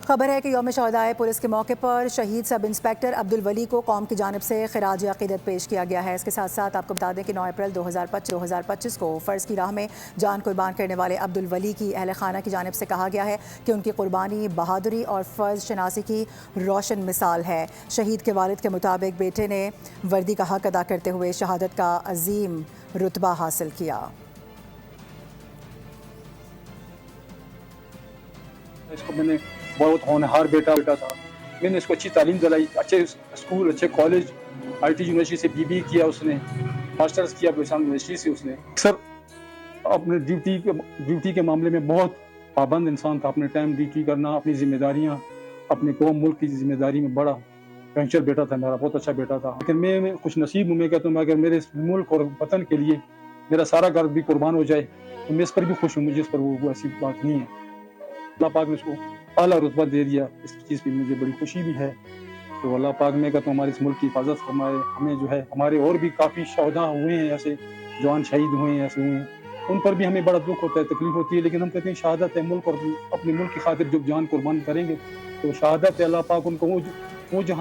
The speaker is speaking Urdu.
خبر ہے کہ یوم شہدائے پولیس کے موقع پر شہید سب انسپیکٹر عبدالولی کو قوم کی جانب سے خراج عقیدت پیش کیا گیا ہے۔ اس کے ساتھ ساتھ آپ کو بتا دیں کہ 9 اپریل 2025 کو فرض کی راہ میں جان قربان کرنے والے عبدالولی کی اہل خانہ کی جانب سے کہا گیا ہے کہ ان کی قربانی بہادری اور فرض شناسی کی روشن مثال ہے۔ شہید کے والد کے مطابق بیٹے نے وردی کا حق ادا کرتے ہوئے شہادت کا عظیم رتبہ حاصل کیا۔ اس کو میں نے بہت ہونہار بیٹا تھا، میں نے اس کو اچھی تعلیم دلائی، اچھے اسکول، اچھے کالج، آئی ٹی یونیورسٹی سے بی کیا، اس نے ماسٹرز کیا بیسان یونیورسٹی سے۔ اس نے اکثر اپنے ڈیوٹی کے معاملے میں بہت پابند انسان تھا، اپنے ٹائم ڈیوٹی کرنا، اپنی ذمہ داریاں، اپنے قوم ملک کی ذمہ داری میں بڑا پینچر بیٹا تھا میرا، بہت اچھا بیٹا تھا۔ لیکن میں خوش نصیب ہوں، میں کہتا ہوں اگر میرے ملک اور وطن کے لیے میرا سارا گھر بھی قربان ہو جائے تو میں اس پر بھی خوش ہوں، مجھے اس پر وہ ایسی بات نہیں ہے۔ اللہ پاک نے اس کو اعلیٰ رتبہ دے دیا، اس چیز پہ مجھے بڑی خوشی بھی ہے۔ تو اللہ پاک میں کہتا ہوں ہمارے اس ملک کی حفاظت فرمائے، ہمیں جو ہے ہمارے اور بھی کافی شہداء ہوئے ہیں، ایسے جوان شہید ہوئے ہیں، ایسے ہوئے ہیں، ان پر بھی ہمیں بڑا دکھ ہوتا ہے، تکلیف ہوتی ہے، لیکن ہم کہتے ہیں شہادت ہے، ملک اور اپنے ملک کی خاطر جب جان قربان کریں گے تو شہادت ہے، اللہ پاک ان کو وہ جہاں